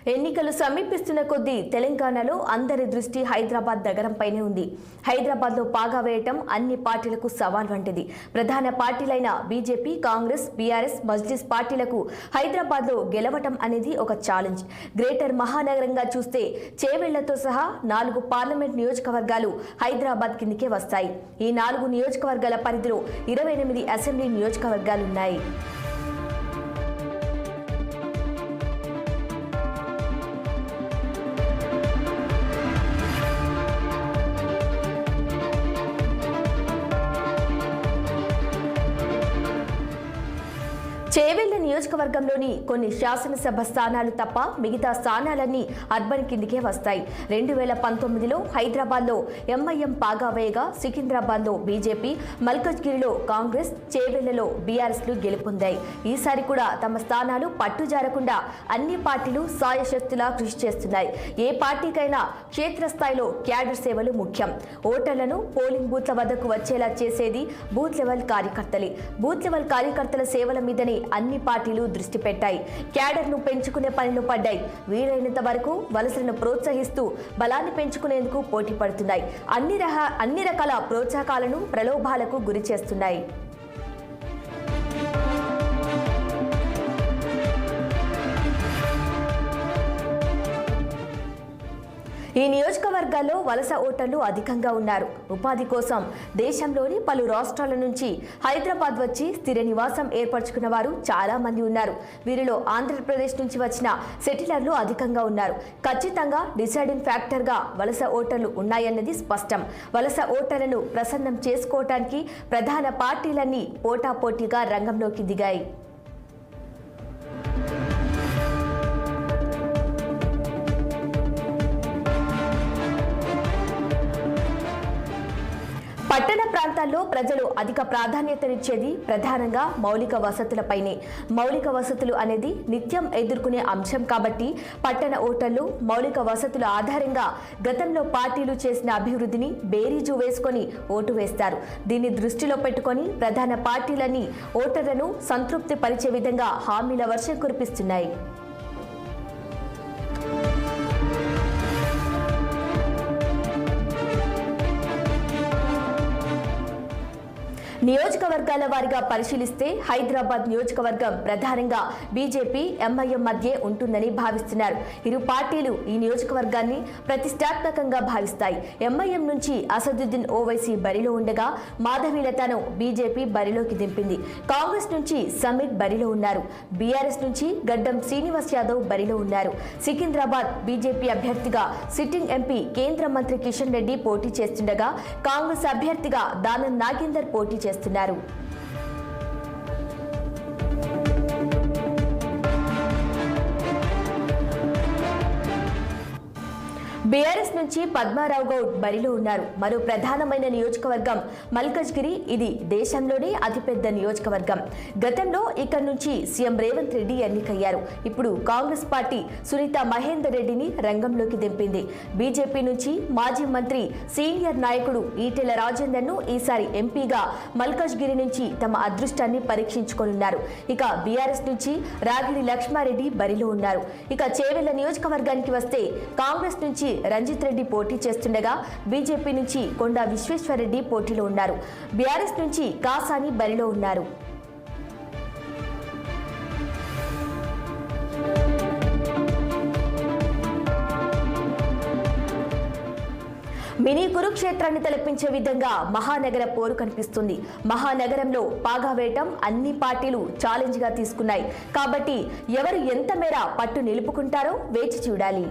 ఎన్నికలు సమీపిస్తున్న కొద్దీ తెలంగాణలో అందరి దృష్టి హైదరాబాద్ నగరంపైనే ఉంది. హైదరాబాద్లో పాగా వేయటం అన్ని పార్టీలకు సవాల్ వంటిది. ప్రధాన పార్టీలైన బీజేపీ, కాంగ్రెస్, బీఆర్ఎస్, మజ్లిస్ పార్టీలకు హైదరాబాద్లో గెలవటం అనేది ఒక ఛాలెంజ్. గ్రేటర్ మహానగరంగా చూస్తే చేవెళ్లతో సహా 4 పార్లమెంట్ నియోజకవర్గాలు హైదరాబాద్ కిందికే వస్తాయి. ఈ 4 నియోజకవర్గాల పరిధిలో 28 అసెంబ్లీ నియోజకవర్గాలున్నాయి. చేవెళ్ల నియోజకవర్గంలోని కొన్ని శాసనసభ స్థానాలు తప్ప మిగతా స్థానాలన్నీ అర్బన్ కిందికే వస్తాయి. 2019లో హైదరాబాద్లో ఎంఐఎం పాగా వేయగా సికింద్రాబాద్లో బీజేపీ, మల్కజ్గిరిలో కాంగ్రెస్, చేవెళ్లలో బీఆర్ఎస్లు గెలుపొందాయి. ఈసారి కూడా తమ స్థానాలు పట్టుజారకుండా అన్ని పార్టీలు సాయశక్తులా కృషి చేస్తున్నాయి. ఏ పార్టీకైనా క్షేత్రస్థాయిలో క్యాడర్ సేవలు ముఖ్యం. ఓటర్లను పోలింగ్ బూత్ల వద్దకు వచ్చేలా చేసేది బూత్ లెవెల్ కార్యకర్తలే. బూత్ లెవెల్ కార్యకర్తల సేవల మీదనే అన్ని పార్టీలు దృష్టి పెట్టాయి. క్యాడర్ను పెంచుకునే పనిలో పడ్డాయి. వీలైనంత వరకు వలసలను ప్రోత్సహిస్తూ బలాన్ని పెంచుకునేందుకు పోటీ పడుతున్నాయి. అన్ని రకాల ప్రోత్సాహకాలను ప్రలోభాలకు గురి చేస్తున్నాయి. ఈ నియోజకవర్గాల్లో వలస ఓటర్లు అధికంగా ఉన్నారు. ఉపాధి కోసం దేశంలోని పలు రాష్ట్రాల నుంచి హైదరాబాద్ వచ్చి స్థిర నివాసం ఏర్పరచుకున్న వారు చాలా మంది ఉన్నారు. వీరిలో ఆంధ్రప్రదేశ్ నుంచి వచ్చిన సెటిలర్లు అధికంగా ఉన్నారు. ఖచ్చితంగా డిసైడింగ్ ఫ్యాక్టర్గా వలస ఓటర్లు ఉన్నాయన్నది స్పష్టం. వలస ఓటర్లను ప్రసన్నం చేసుకోవటానికి ప్రధాన పార్టీలన్నీ పోటాపోటీగా రంగంలోకి దిగాయి. పట్టణ ప్రాంతాల్లో ప్రజలు అధిక ప్రాధాన్యతనిచ్చేది ప్రధానంగా మౌలిక వసతులపైనే. మౌలిక వసతులు అనేది నిత్యం ఎదుర్కొనే అంశం కాబట్టి పట్టణ ఓటర్లు మౌలిక వసతుల ఆధారంగా గతంలో పార్టీలు చేసిన అభివృద్ధిని బేరీజు వేసుకొని ఓటు వేస్తారు. దీన్ని దృష్టిలో పెట్టుకొని ప్రధాన పార్టీలన్నీ ఓటర్లను సంతృప్తి పరిచే విధంగా హామీల వర్షం కురిపిస్తున్నాయి. నియోజకవర్గాల వారిగా పరిశీలిస్తే హైదరాబాద్ నియోజకవర్గం ప్రధానంగా బీజేపీ, ఎంఐఎం మధ్య ఉంటుందని భావిస్తున్నారు. ఇరు పార్టీలు ఈ నియోజకవర్గాన్ని ప్రతిష్టాత్మకంగా భావిస్తాయి. ఎంఐఎం నుంచి అసదుద్దీన్ ఓవైసీ బరిలో ఉండగా మాధవీలతను బీజేపీ బరిలోకి దింపింది. కాంగ్రెస్ నుంచి సమీర్ బరిలో ఉన్నారు. బీఆర్ఎస్ నుంచి గడ్డం శ్రీనివాస్ యాదవ్ బరిలో ఉన్నారు. సికింద్రాబాద్ బీజేపీ అభ్యర్థిగా సిట్టింగ్ ఎంపీ కేంద్ర మంత్రి కిషన్ రెడ్డి పోటీ చేస్తుండగా కాంగ్రెస్ అభ్యర్థిగా దానం నాగేందర్ పోటీ చేస్తున్నారు. బీఆర్ఎస్ నుంచి పద్మారావు గౌడ్ బరిలో ఉన్నారు. మరో ప్రధానమైన నియోజకవర్గం మల్కజ్గిరి. ఇది దేశంలోనే అతిపెద్ద నియోజకవర్గం. గతంలో ఇక్కడ నుంచి సీఎం రేవంత్ రెడ్డి ఎన్నికయ్యారు. ఇప్పుడు కాంగ్రెస్ పార్టీ సునీత మహేందర్ రెడ్డిని రంగంలోకి దింపింది. బీజేపీ నుంచి మాజీ మంత్రి సీనియర్ నాయకుడు ఈటెల రాజేందర్ను ఈసారి ఎంపీగా మల్కజ్గిరి నుంచి తమ అదృష్టాన్ని పరీక్షించుకోనున్నారు. ఇక బీఆర్ఎస్ నుంచి రాగిడి లక్ష్మారెడ్డి బరిలో ఉన్నారు. ఇక చేవెళ్ల నియోజకవర్గానికి వస్తే కాంగ్రెస్ నుంచి రంజిత్ రెడ్డి పోటీ చేస్తుండగా బీజేపీ నుంచి కొండా విశ్వేశ్వరరెడ్డి పోటీలో ఉన్నారు. బీఆర్ఎస్ నుంచి కాసాని బరిలో ఉన్నారు. మినీ కురుక్షేత్రాన్ని తలపించే విధంగా మహానగర పోరు కనిపిస్తుంది. మహానగరంలో పాగా వేయటం అన్ని పార్టీలు ఛాలెంజ్ గా తీసుకున్నాయి. కాబట్టి ఎవరు ఎంత మేర పట్టు నిలుపుకుంటారో వేచి చూడాలి.